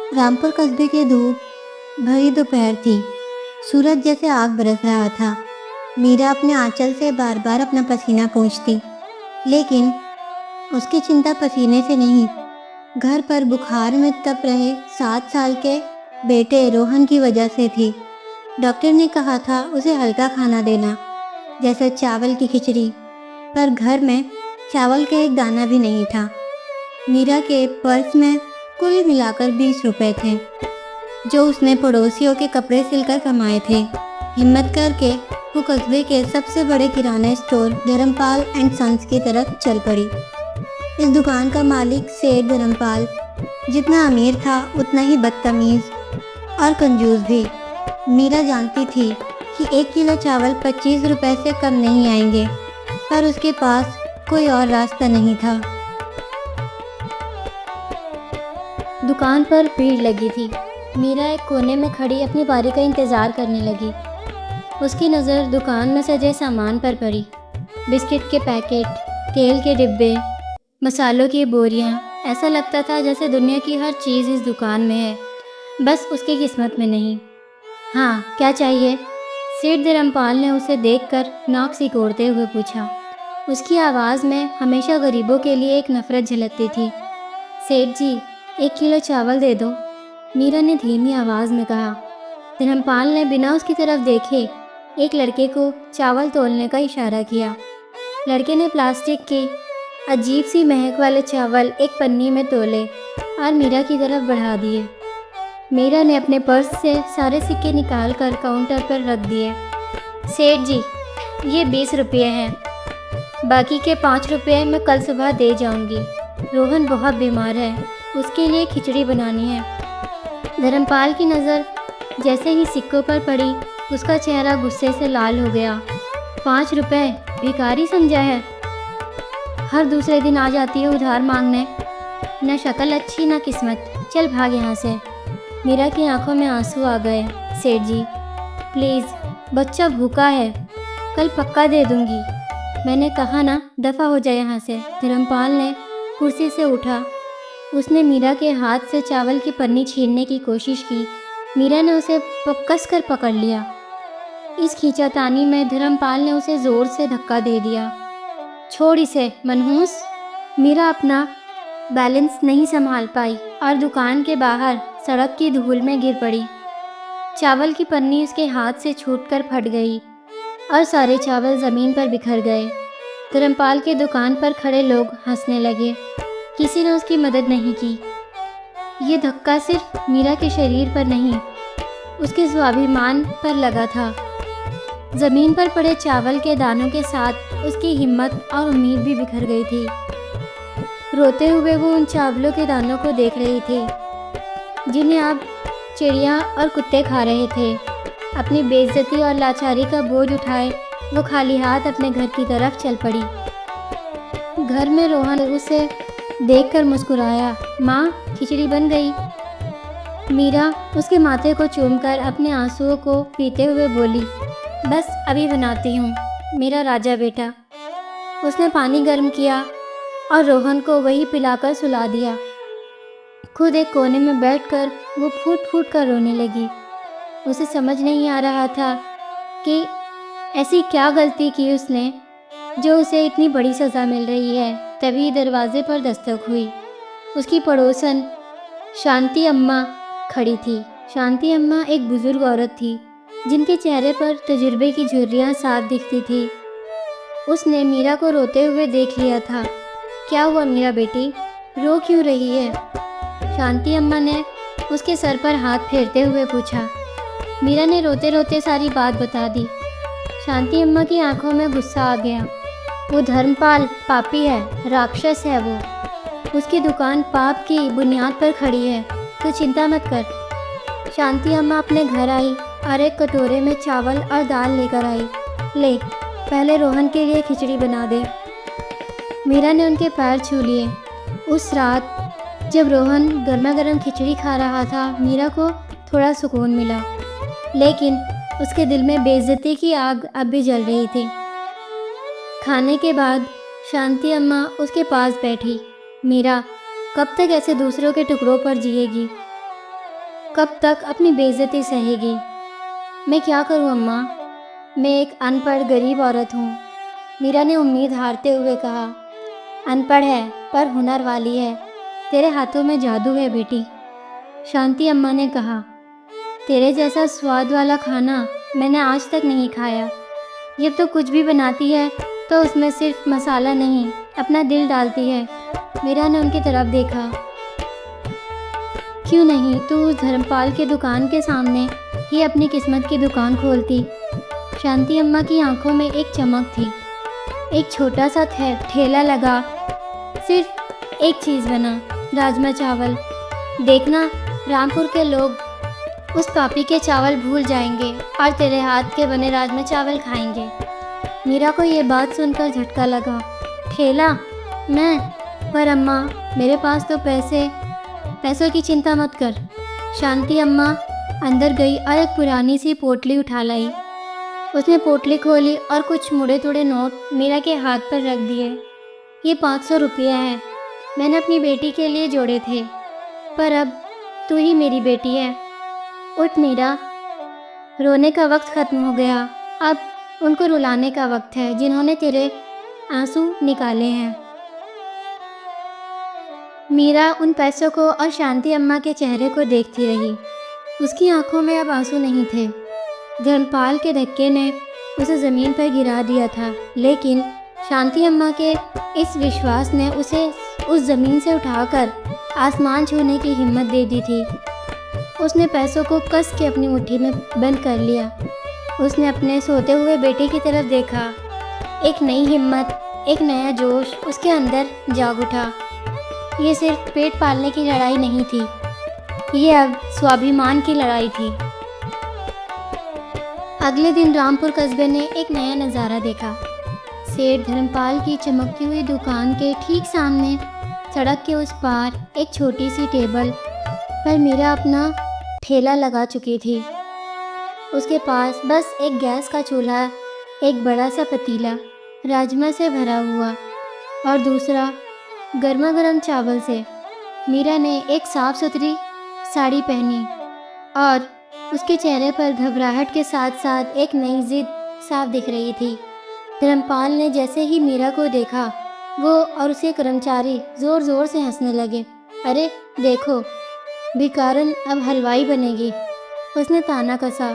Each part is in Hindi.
रामपुर कस्बे की धूप भरी दोपहर थी। सूरज जैसे आग बरस रहा था। मीरा अपने आंचल से बार बार अपना पसीना पोंछती, लेकिन उसकी चिंता पसीने से नहीं, घर पर बुखार में तप रहे 7 साल के बेटे रोहन की वजह से थी। डॉक्टर ने कहा था उसे हल्का खाना देना, जैसे चावल की खिचड़ी, पर घर में चावल का एक दाना भी नहीं था। मीरा के पर्स में कुल मिलाकर 20 रुपए थे, जो उसने पड़ोसियों के कपड़े सिलकर कमाए थे। हिम्मत करके वो कस्बे के सबसे बड़े किराना स्टोर धर्मपाल एंड सन्स की तरफ चल पड़ी। इस दुकान का मालिक सेठ धर्मपाल जितना अमीर था उतना ही बदतमीज और कंजूस भी। मीरा जानती थी कि 1 किलो चावल 25 रुपए से कम नहीं आएंगे, पर उसके पास कोई और रास्ता नहीं था। दुकान पर भीड़ लगी थी। मीरा एक कोने में खड़ी अपनी बारी का इंतज़ार करने लगी। उसकी नज़र दुकान में सजे सामान पर पड़ी। बिस्किट के पैकेट, तेल के डिब्बे, मसालों की बोरियां। ऐसा लगता था जैसे दुनिया की हर चीज़ इस दुकान में है, बस उसकी किस्मत में नहीं। हाँ, क्या चाहिए? सेठ धर्मपाल ने उसे देखकर नाक सिकोड़ते हुए पूछा। उसकी आवाज़ में हमेशा गरीबों के लिए एक नफ़रत झलकती थी। सेठ जी, 1 किलो चावल दे दो, मीरा ने धीमी आवाज़ में कहा। धर्मपाल ने बिना उसकी तरफ देखे एक लड़के को चावल तोलने का इशारा किया। लड़के ने प्लास्टिक के अजीब सी महक वाले चावल एक पन्नी में तोले और मीरा की तरफ बढ़ा दिए। मीरा ने अपने पर्स से सारे सिक्के निकाल कर काउंटर पर रख दिए। सेठ जी, ये 20 रुपये हैं, बाकी के 5 रुपये मैं कल सुबह दे जाऊंगी। रोहन बहुत बीमार है, उसके लिए खिचड़ी बनानी है। धर्मपाल की नज़र जैसे ही सिक्कों पर पड़ी, उसका चेहरा गुस्से से लाल हो गया। 5 रुपए भिखारी समझा है? हर दूसरे दिन आ जाती है उधार मांगने। न शक्ल अच्छी न किस्मत, चल भाग यहाँ से। मीरा की आंखों में आंसू आ गए। सेठ जी, प्लीज़, बच्चा भूखा है, कल पक्का दे दूँगी। मैंने कहा ना, दफ़ा हो जाए यहाँ से। धर्मपाल ने कुर्सी से उठा। उसने मीरा के हाथ से चावल की पन्नी छीनने की कोशिश की। मीरा ने उसे कस कर पकड़ लिया। इस खींचातानी में धर्मपाल ने उसे ज़ोर से धक्का दे दिया। छोड़ इसे मनहूस। मीरा अपना बैलेंस नहीं संभाल पाई और दुकान के बाहर सड़क की धूल में गिर पड़ी। चावल की पन्नी उसके हाथ से छूटकर फट गई और सारे चावल ज़मीन पर बिखर गए। धर्मपाल के दुकान पर खड़े लोग हंसने लगे। किसी ने उसकी मदद नहीं की। ये धक्का सिर्फ मीरा के शरीर पर नहीं, उसके स्वाभिमान पर लगा था। ज़मीन पर पड़े चावल के दानों के साथ उसकी हिम्मत और उम्मीद भी बिखर गई थी। रोते हुए वो उन चावलों के दानों को देख रही थी, जिन्हें अब चिड़िया और कुत्ते खा रहे थे। अपनी बेइज्जती और लाचारी का बोझ उठाए वो खाली हाथ अपने घर की तरफ चल पड़ी। घर में रोहन उसे देखकर मुस्कुराया। माँ, खिचड़ी बन गई। मीरा उसके माथे को चूमकर अपने आंसुओं को पीते हुए बोली, बस अभी बनाती हूँ मेरा राजा बेटा। उसने पानी गर्म किया और रोहन को वही पिलाकर सुला दिया। खुद एक कोने में बैठकर वो फूट फूट कर रोने लगी। उसे समझ नहीं आ रहा था कि ऐसी क्या गलती की उसने जो उसे इतनी बड़ी सज़ा मिल रही है। तभी दरवाजे पर दस्तक हुई। उसकी पड़ोसन शांति अम्मा खड़ी थी। शांति अम्मा एक बुज़ुर्ग औरत थी, जिनके चेहरे पर तजुर्बे की झुर्रियाँ साफ दिखती थी। उसने मीरा को रोते हुए देख लिया था। क्या हुआ मीरा बेटी, रो क्यों रही है? शांति अम्मा ने उसके सर पर हाथ फेरते हुए पूछा। मीरा ने रोते रोते सारी बात बता दी। शांति अम्मा की आंखों में गुस्सा आ गया। वो धर्मपाल पापी है, राक्षस है वो। उसकी दुकान पाप की बुनियाद पर खड़ी है, तो चिंता मत कर। शांति अम्मा अपने घर आई और एक कटोरे में चावल और दाल लेकर आई। ले, पहले रोहन के लिए खिचड़ी बना दे। मीरा ने उनके पैर छू लिए। उस रात जब रोहन गर्मा गर्म खिचड़ी खा रहा था, मीरा को थोड़ा सुकून मिला, लेकिन उसके दिल में बेइज्जती की आग अब भी जल रही थी। खाने के बाद शांति अम्मा उसके पास बैठी। मीरा, कब तक ऐसे दूसरों के टुकड़ों पर जिएगी? कब तक अपनी बेइज्जती सहेगी? मैं क्या करूं अम्मा? मैं एक अनपढ़ गरीब औरत हूँ। मीरा ने उम्मीद हारते हुए कहा। अनपढ़ है पर हुनर वाली है। तेरे हाथों में जादू है बेटी। शांति अम्मा ने कहा। तेरे जैसा स्वाद वाला खाना मैंने आज तक नहीं खाया। ये तो कुछ भी बनाती है तो उसमें सिर्फ मसाला नहीं, अपना दिल डालती है। मीरा ने उनकी तरफ देखा। क्यों नहीं तू उस धर्मपाल के दुकान के सामने ही अपनी किस्मत की दुकान खोलती? शांति अम्मा की आंखों में एक चमक थी। एक छोटा सा ठेला लगा, सिर्फ एक चीज़ बना, राजमा चावल। देखना, रामपुर के लोग उस पापी के चावल भूल जाएंगे और तेरे हाथ के बने राजमा चावल खाएंगे। मीरा को ये बात सुनकर झटका लगा। ठेला? मैं? पर अम्मा, मेरे पास तो पैसों की चिंता मत कर। शांति अम्मा अंदर गई और एक पुरानी सी पोटली उठा लाई। उसने पोटली खोली और कुछ मुड़े तुड़े नोट मीरा के हाथ पर रख दिए। ये 500 रुपये हैं, मैंने अपनी बेटी के लिए जोड़े थे, पर अब तू ही मेरी बेटी है। उठ मीरा, रोने का वक्त ख़त्म हो गया। अब उनको रुलाने का वक्त है जिन्होंने तेरे आंसू निकाले हैं। मीरा उन पैसों को और शांति अम्मा के चेहरे को देखती रही। उसकी आंखों में अब आंसू नहीं थे। धर्मपाल के धक्के ने उसे ज़मीन पर गिरा दिया था, लेकिन शांति अम्मा के इस विश्वास ने उसे उस ज़मीन से उठाकर आसमान छूने की हिम्मत दे दी थी। उसने पैसों को कस के अपनी मुट्ठी में बंद कर लिया। उसने अपने सोते हुए बेटे की तरफ देखा। एक नई हिम्मत, एक नया जोश उसके अंदर जाग उठा। ये सिर्फ पेट पालने की लड़ाई नहीं थी, ये अब स्वाभिमान की लड़ाई थी। अगले दिन रामपुर कस्बे ने एक नया नज़ारा देखा। सेठ धर्मपाल की चमकती हुई दुकान के ठीक सामने सड़क के उस पार एक छोटी सी टेबल पर मीरा अपना ठेला लगा चुकी थी। उसके पास बस एक गैस का चूल्हा, एक बड़ा सा पतीला राजमा से भरा हुआ और दूसरा गर्मा गर्म चावल से। मीरा ने एक साफ सुथरी साड़ी पहनी और उसके चेहरे पर घबराहट के साथ साथ एक नई जिद साफ दिख रही थी। धर्मपाल ने जैसे ही मीरा को देखा, वो और उसके कर्मचारी ज़ोर ज़ोर से हंसने लगे। अरे देखो, भिकारन अब हलवाई बनेगी, उसने ताना कसा।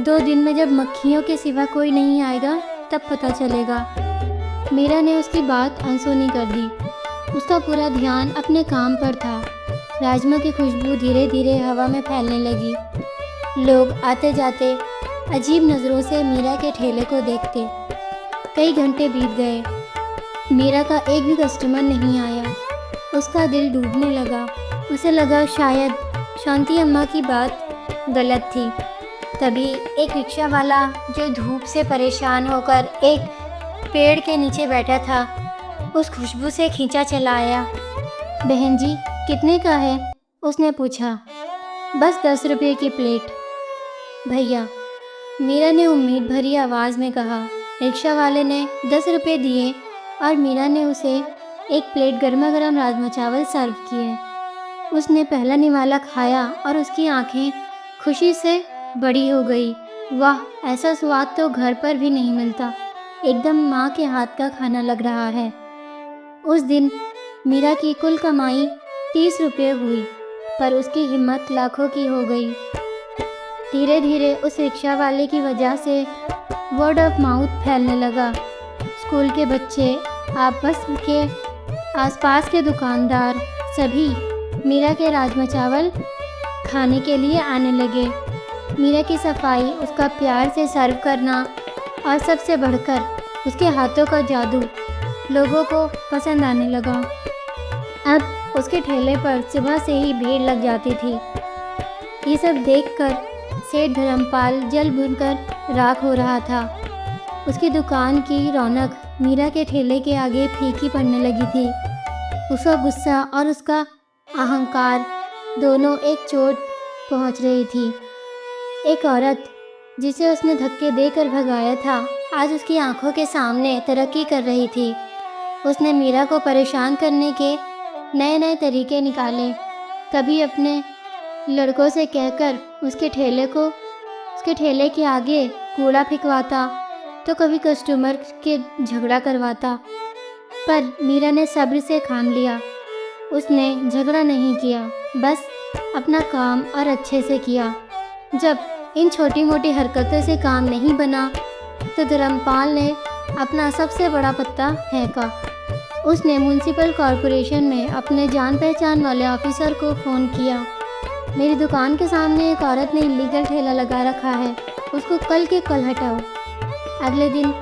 2 दिन में जब मक्खियों के सिवा कोई नहीं आएगा तब पता चलेगा। मीरा ने उसकी बात अनसुनी कर दी। उसका पूरा ध्यान अपने काम पर था। राजमा की खुशबू धीरे धीरे हवा में फैलने लगी। लोग आते जाते अजीब नज़रों से मीरा के ठेले को देखते। कई घंटे बीत गए, मीरा का एक भी कस्टमर नहीं आया। उसका दिल डूबने लगा। उसे लगा शायद शांति अम्मा की बात गलत थी। तभी एक रिक्शा वाला जो धूप से परेशान होकर एक पेड़ के नीचे बैठा था, उस खुशबू से खींचा चला आया। बहन जी, कितने का है? उसने पूछा। बस 10 रुपये की प्लेट भैया, मीरा ने उम्मीद भरी आवाज़ में कहा। रिक्शा वाले ने 10 रुपये दिए और मीरा ने उसे एक प्लेट गर्मा गर्म राजमा चावल सर्व किए। उसने पहला निवाला खाया और उसकी आंखें खुशी से बड़ी हो गई। वाह, ऐसा स्वाद तो घर पर भी नहीं मिलता। एकदम माँ के हाथ का खाना लग रहा है। उस दिन मीरा की कुल कमाई 30 रुपये हुई, पर उसकी हिम्मत लाखों की हो गई। धीरे धीरे उस रिक्शा वाले की वजह से वर्ड ऑफ माउथ फैलने लगा। स्कूल के बच्चे, आपस के आसपास के दुकानदार, सभी मीरा के राजमा चावल खाने के लिए आने लगे। मीरा की सफाई, उसका प्यार से सर्व करना और सबसे बढ़कर उसके हाथों का जादू लोगों को पसंद आने लगा। अब उसके ठेले पर सुबह से ही भीड़ लग जाती थी। ये सब देखकर सेठ धर्मपाल जल भुनकर राख हो रहा था। उसकी दुकान की रौनक मीरा के ठेले के आगे फीकी पड़ने लगी थी। उसका गुस्सा और उसका अहंकार दोनों एक चोट पहुंच रही थी। एक औरत जिसे उसने धक्के देकर भगाया था, आज उसकी आंखों के सामने तरक्की कर रही थी। उसने मीरा को परेशान करने के नए नए तरीके निकाले। कभी अपने लड़कों से कहकर उसके ठेले के आगे कूड़ा फेंकवाता, तो कभी कस्टमर के झगड़ा करवाता। पर मीरा ने सब्र से काम लिया। उसने झगड़ा नहीं किया, बस अपना काम और अच्छे से किया। जब इन छोटी मोटी हरकतों से काम नहीं बना तो धर्मपाल ने अपना सबसे बड़ा पत्ता फेंका। उसने म्युनिसिपल कॉरपोरेशन में अपने जान पहचान वाले ऑफिसर को फ़ोन किया। मेरी दुकान के सामने एक औरत ने इलीगल ठेला लगा रखा है, उसको कल के कल हटाओ। अगले दिन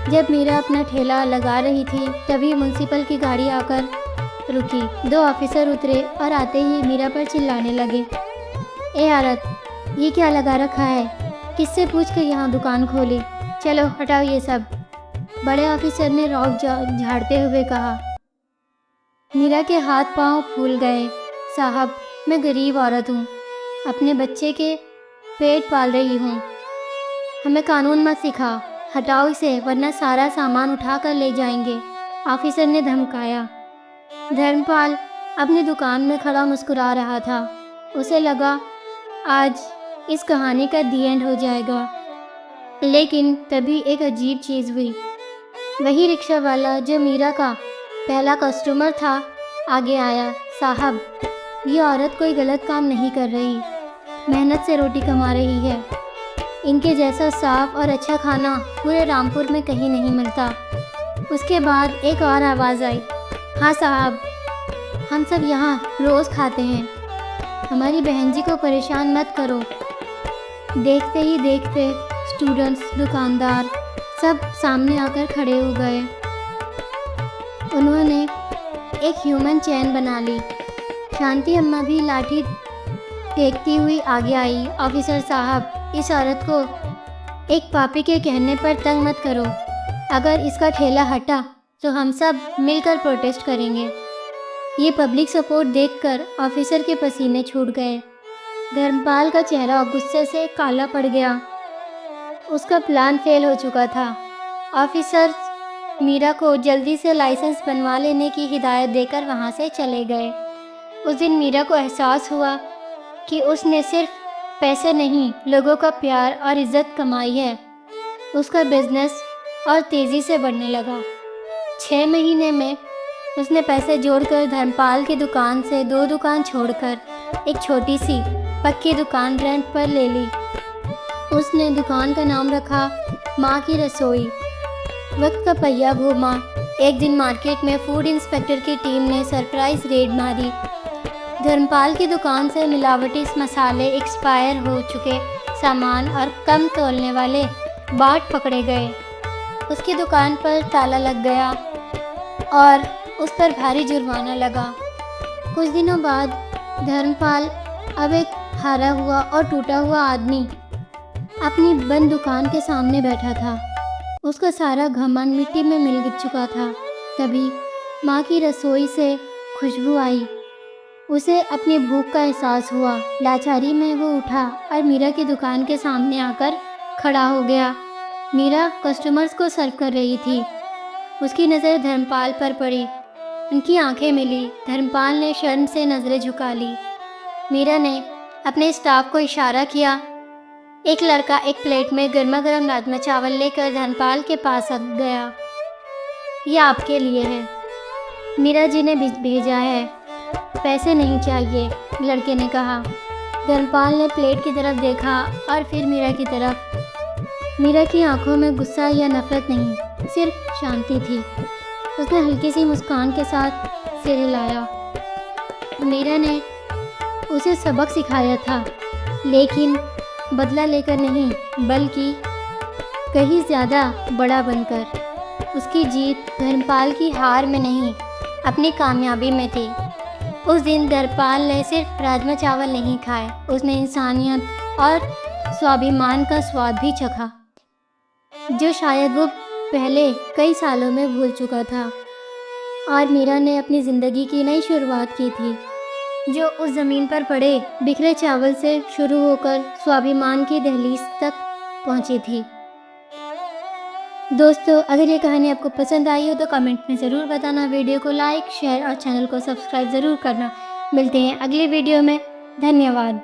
जब मीरा अपना ठेला लगा रही थी तभी म्युनिसिपल की गाड़ी आकर रुकी। 2 ऑफिसर उतरे और आते ही मीरा पर चिल्लाने लगे, ए औरत, ये क्या लगा रखा है? किससे पूछ कर यहाँ दुकान खोली? चलो हटाओ ये सब। बड़े ऑफिसर ने रौब झाड़ते हुए कहा। मीरा के हाथ पांव फूल गए। साहब, मैं गरीब औरत हूँ, अपने बच्चे के पेट पाल रही हूँ, हमें कानून मत सिखा, हटाओ इसे वरना सारा सामान उठा कर ले जाएंगे, ऑफिसर ने धमकाया। धर्मपाल अपनी दुकान में खड़ा मुस्कुरा रहा था। उसे लगा आज इस कहानी का दी एंड हो जाएगा। लेकिन तभी एक अजीब चीज़ हुई। वही रिक्शा वाला जो मीरा का पहला कस्टमर था आगे आया। साहब, ये औरत कोई गलत काम नहीं कर रही, मेहनत से रोटी कमा रही है। इनके जैसा साफ और अच्छा खाना पूरे रामपुर में कहीं नहीं मिलता। उसके बाद एक और आवाज़ आई, हाँ साहब, हम सब यहाँ रोज़ खाते हैं, हमारी बहन जी को परेशान मत करो। देखते ही देखते स्टूडेंट्स, दुकानदार सब सामने आकर खड़े हो गए। उन्होंने एक ह्यूमन चैन बना ली। शांति अम्मा भी लाठी टेकती हुई आगे आई। ऑफिसर साहब, इस औरत को एक पापी के कहने पर तंग मत करो, अगर इसका ठेला हटा तो हम सब मिलकर प्रोटेस्ट करेंगे। ये पब्लिक सपोर्ट देखकर ऑफिसर के पसीने छूट गए। धर्मपाल का चेहरा गुस्से से काला पड़ गया। उसका प्लान फेल हो चुका था। ऑफिसर मीरा को जल्दी से लाइसेंस बनवा लेने की हिदायत देकर वहां से चले गए। उस दिन मीरा को एहसास हुआ कि उसने सिर्फ पैसे नहीं, लोगों का प्यार और इज्जत कमाई है। उसका बिजनेस और तेज़ी से बढ़ने लगा। 6 महीने में उसने पैसे जोड़कर धर्मपाल की दुकान से 2 दुकान छोड़कर एक छोटी सी पक्की दुकान रेंट पर ले ली। उसने दुकान का नाम रखा माँ की रसोई। वक्त का पहिया घूमा। एक दिन मार्केट में फूड इंस्पेक्टर की टीम ने सरप्राइज रेड मारी। धर्मपाल की दुकान से मिलावटी मसाले, एक्सपायर हो चुके सामान और कम तोलने वाले बाट पकड़े गए। उसकी दुकान पर ताला लग गया और उस पर भारी जुर्माना लगा। कुछ दिनों बाद धर्मपाल, अब एक हारा हुआ और टूटा हुआ आदमी, अपनी बंद दुकान के सामने बैठा था। उसका सारा घमंड मिट्टी में मिल चुका था। तभी माँ की रसोई से खुशबू आई। उसे अपनी भूख का एहसास हुआ। लाचारी में वो उठा और मीरा की दुकान के सामने आकर खड़ा हो गया। मीरा कस्टमर्स को सर्व कर रही थी। उसकी नज़र धर्मपाल पर पड़ी। उनकी आंखें मिली। धर्मपाल ने शर्म से नज़रें झुका ली। मीरा ने अपने स्टाफ को इशारा किया। एक लड़का एक प्लेट में गर्मा गर्म राजमा चावल लेकर धर्मपाल के पास आ गया। ये आपके लिए है, मीरा जी ने भेजा है, पैसे नहीं चाहिए, लड़के ने कहा। धर्मपाल ने प्लेट की तरफ देखा और फिर मीरा की तरफ। मीरा की आंखों में गुस्सा या नफरत नहीं, सिर्फ शांति थी। उसने हल्की सी मुस्कान के साथ सिर हिलाया। मीरा ने उसे सबक सिखाया था, लेकिन बदला लेकर नहीं, बल्कि कहीं ज़्यादा बड़ा बनकर। उसकी जीत धर्मपाल की हार में नहीं, अपनी कामयाबी में थी। उस दिन धर्मपाल ने सिर्फ राजमा चावल नहीं खाए, उसने इंसानियत और स्वाभिमान का स्वाद भी चखा, जो शायद वो पहले कई सालों में भूल चुका था। और मीरा ने अपनी ज़िंदगी की नई शुरुआत की थी, जो उस ज़मीन पर पड़े बिखरे चावल से शुरू होकर स्वाभिमान की दहलीज तक पहुंची थी। दोस्तों, अगर ये कहानी आपको पसंद आई हो तो कमेंट में ज़रूर बताना। वीडियो को लाइक, शेयर और चैनल को सब्सक्राइब ज़रूर करना। मिलते हैं अगले वीडियो में। धन्यवाद।